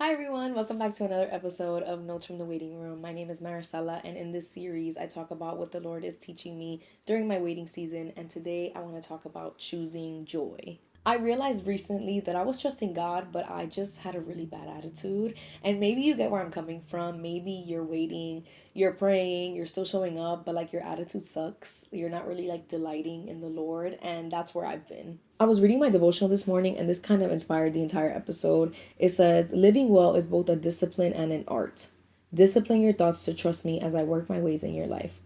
Hi everyone, welcome back to another episode of Notes from the Waiting Room. My name is Marisela, and in this series, I talk about what the Lord is teaching me during my waiting season. And today, I want to talk about choosing joy. I realized recently that I was trusting God, but I just had a really bad attitude. And maybe you get where I'm coming from. Maybe you're waiting, you're praying, you're still showing up, but like your attitude sucks. You're not really like delighting in the Lord, and that's where I've been. I was reading my devotional this morning, and this kind of inspired the entire episode. It says, living well is both a discipline and an art. Discipline your thoughts to trust me as I work my ways in your life.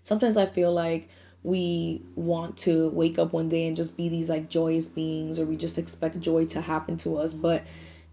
Sometimes I feel like we want to wake up one day and just be these like joyous beings, or we just expect joy to happen to us. But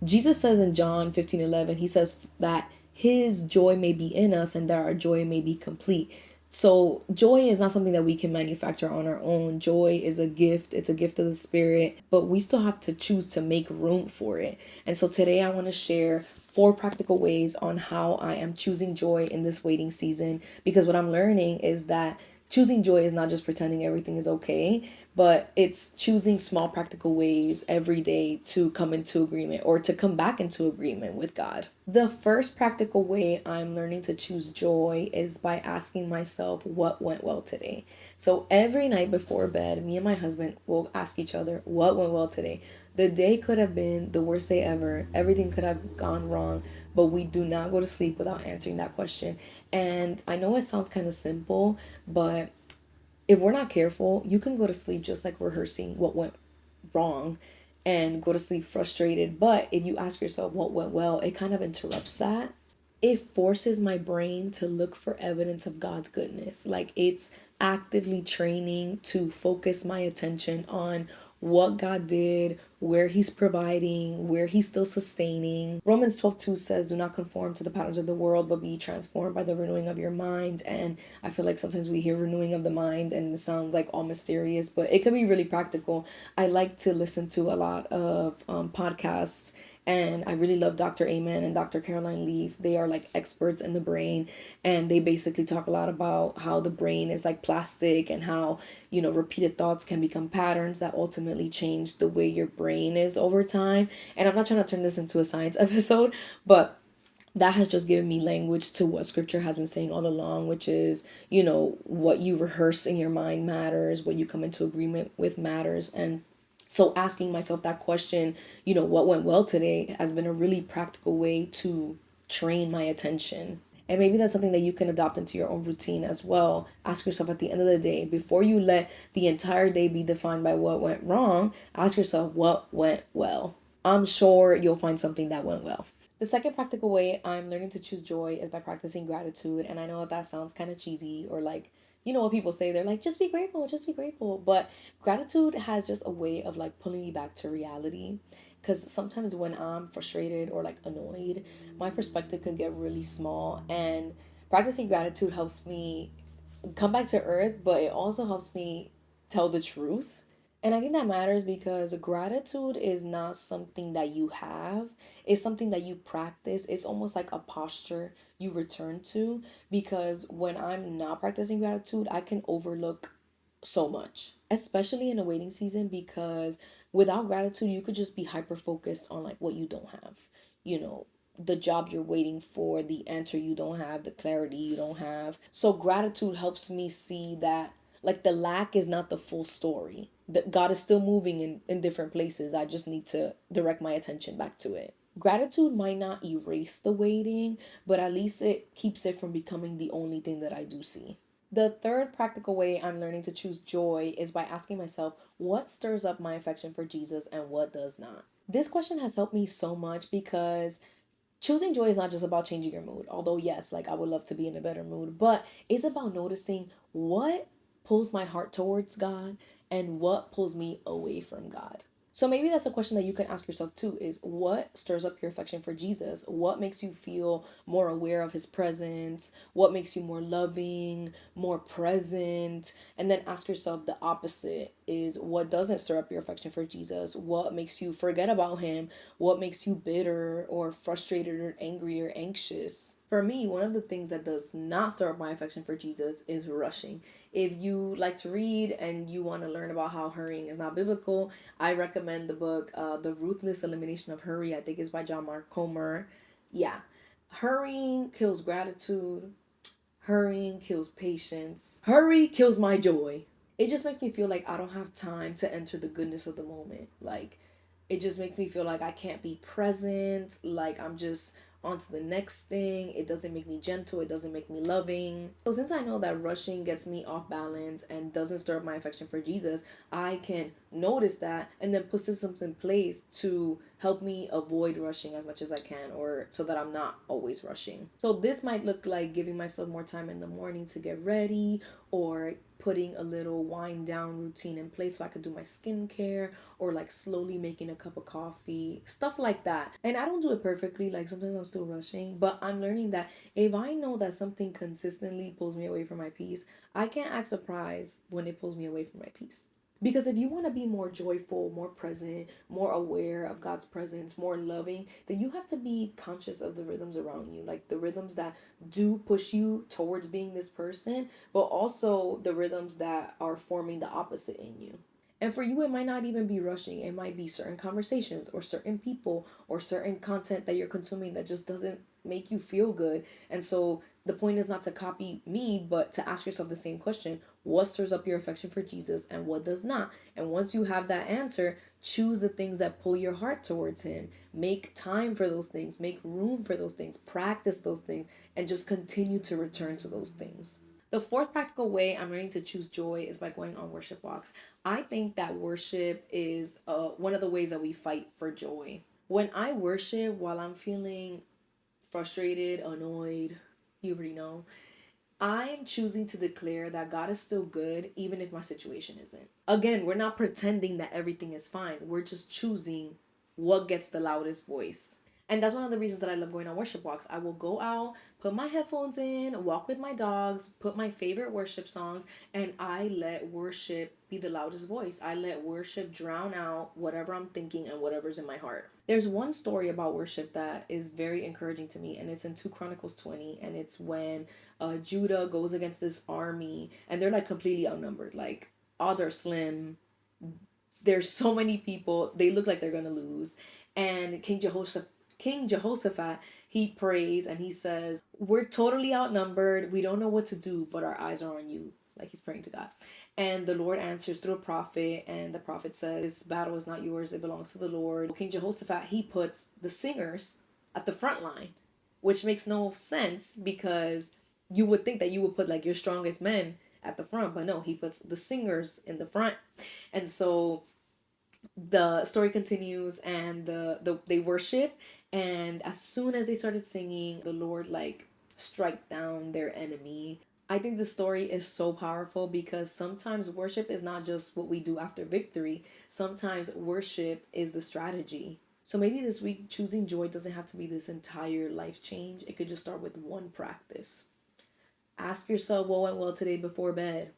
Jesus says in John 15:11, he says that his joy may be in us and that our joy may be complete. So joy is not something that we can manufacture on our own. Joy is a gift. It's a gift of the spirit, but we still have to choose to make room for it. And so today I want to share four practical ways on how I am choosing joy in this waiting season, because what I'm learning is that choosing joy is not just pretending everything is okay, but it's choosing small practical ways every day to come into agreement or to come back into agreement with God. The first practical way I'm learning to choose joy is by asking myself what went well today. So every night before bed, me and my husband will ask each other what went well today. The day could have been the worst day ever. Everything could have gone wrong, but we do not go to sleep without answering that question. And I know it sounds kind of simple, but if we're not careful, you can go to sleep just like rehearsing what went wrong and go to sleep frustrated. But if you ask yourself what went well, it kind of interrupts that. It forces my brain to look for evidence of God's goodness. Like it's actively training to focus my attention on what God did, where He's providing, where He's still sustaining. Romans 12:2 says, do not conform to the patterns of the world, but be transformed by the renewing of your mind. And I feel like sometimes we hear renewing of the mind and it sounds like all mysterious, but it can be really practical. I like to listen to a lot of podcasts, and I really love Dr. Amen and Dr. Caroline Leaf. They are like experts in the brain, and they basically talk a lot about how the brain is like plastic and how, repeated thoughts can become patterns that ultimately change the way your brain is over time. And I'm not trying to turn this into a science episode, but that has just given me language to what scripture has been saying all along, which is, what you rehearse in your mind matters, what you come into agreement with matters. And so asking myself that question, what went well today, has been a really practical way to train my attention. And maybe that's something that you can adopt into your own routine as well. Ask yourself at the end of the day, before you let the entire day be defined by what went wrong, ask yourself what went well. I'm sure you'll find something that went well. The second practical way I'm learning to choose joy is by practicing gratitude. And I know that sounds kind of cheesy, or like, what people say, they're like, just be grateful, just be grateful. But gratitude has just a way of like pulling me back to reality. Because sometimes when I'm frustrated or like annoyed, my perspective can get really small. And practicing gratitude helps me come back to earth, but it also helps me tell the truth. And I think that matters because gratitude is not something that you have, it's something that you practice. It's almost like a posture you return to, because when I'm not practicing gratitude, I can overlook so much, especially in a waiting season, because without gratitude, you could just be hyper focused on like what you don't have, you know, the job you're waiting for, the answer you don't have, the clarity you don't have. So gratitude helps me see that like the lack is not the full story. That God is still moving in different places. I just need to direct my attention back to it. Gratitude might not erase the waiting, but at least it keeps it from becoming the only thing that I do see. The third practical way I'm learning to choose joy is by asking myself what stirs up my affection for Jesus and what does not. This question has helped me so much because choosing joy is not just about changing your mood, although yes, like I would love to be in a better mood, but it's about noticing what pulls my heart towards God and what pulls me away from God. So maybe that's a question that you can ask yourself too, is what stirs up your affection for Jesus? What makes you feel more aware of his presence? What makes you more loving, more present? And then ask yourself the opposite, is what doesn't stir up your affection for Jesus? What makes you forget about him? What makes you bitter or frustrated or angry or anxious? For me, one of the things that does not stir up my affection for Jesus is rushing. If you like to read and you want to learn about how hurrying is not biblical, I recommend the book The Ruthless Elimination of Hurry. I think it's by John Mark Comer. Yeah. Hurrying kills gratitude. Hurrying kills patience. Hurry kills my joy. It just makes me feel like I don't have time to enter the goodness of the moment. Like, it just makes me feel like I can't be present, like I'm just on to the next thing. It doesn't make me gentle, it doesn't make me loving. So since I know that rushing gets me off balance and doesn't stir up my affection for Jesus, I can notice that and then put systems in place to help me avoid rushing as much as I can, or so that I'm not always rushing. So this might look like giving myself more time in the morning to get ready, or putting a little wind down routine in place so I could do my skincare, or like slowly making a cup of coffee, stuff like that. And I don't do it perfectly, like sometimes I'm still rushing, but I'm learning that if I know that something consistently pulls me away from my peace, I can't act surprised when it pulls me away from my peace. Because if you want to be more joyful, more present, more aware of God's presence, more loving, then you have to be conscious of the rhythms around you, like the rhythms that do push you towards being this person, but also the rhythms that are forming the opposite in you. And for you, it might not even be rushing. It might be certain conversations or certain people or certain content that you're consuming that just doesn't make you feel good. And so the point is not to copy me, but to ask yourself the same question: what stirs up your affection for Jesus and what does not? And once you have that answer, choose the things that pull your heart towards Him. Make time for those things, make room for those things, practice those things, and just continue to return to those things. The fourth practical way I'm learning to choose joy is by going on worship walks. I think that worship is one of the ways that we fight for joy. When I worship while I'm feeling frustrated, annoyed, you already know, I am choosing to declare that God is still good even if my situation isn't. Again, we're not pretending that everything is fine. We're just choosing what gets the loudest voice. And that's one of the reasons that I love going on worship walks. I will go out, put my headphones in, walk with my dogs, put my favorite worship songs, and I let worship be the loudest voice. I let worship drown out whatever I'm thinking and whatever's in my heart. There's one story about worship that is very encouraging to me, and it's in 2 Chronicles 20, and it's when Judah goes against this army, and they're like completely outnumbered. Like, odds are slim. There's so many people. They look like they're gonna lose. And King Jehoshaphat, he prays and he says, "We're totally outnumbered. We don't know what to do, but our eyes are on you." Like he's praying to God. And the Lord answers through a prophet, and the prophet says, "This battle is not yours, it belongs to the Lord." King Jehoshaphat, he puts the singers at the front line, which makes no sense because you would think that you would put like your strongest men at the front, but no, he puts the singers in the front. And so the story continues, and they worship, and as soon as they started singing, the Lord like strike down their enemy. I think the story is so powerful because sometimes worship is not just what we do after victory. Sometimes worship is the strategy. So maybe this week choosing joy doesn't have to be this entire life change. It could just start with one practice. Ask yourself what went well today before bed.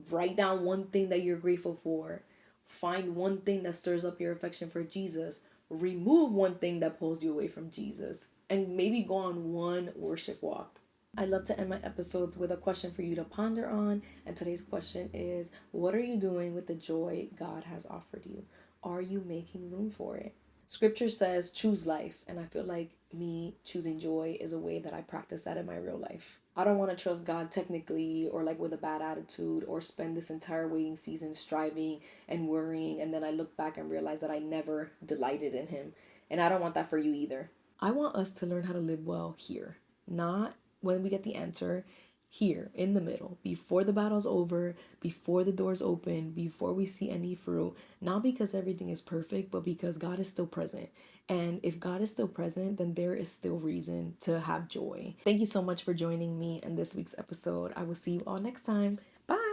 Write down one thing that you're grateful for. Find one thing that stirs up your affection for Jesus. Remove one thing that pulls you away from Jesus. And maybe go on one worship walk. I love to end my episodes with a question for you to ponder on. And today's question is: what are you doing with the joy God has offered you? Are you making room for it? Scripture says choose life, and I feel like me choosing joy is a way that I practice that in my real life. I don't want to trust God technically or like with a bad attitude, or spend this entire waiting season striving and worrying, and then I look back and realize that I never delighted in Him. And I don't want that for you either. I want us to learn how to live well here, not when we get the answer, here in the middle, before the battle's over, before the doors open, before we see any fruit, not because everything is perfect, but because God is still present. And if God is still present, then there is still reason to have joy. Thank you so much for joining me in this week's episode. I will see you all next time. Bye.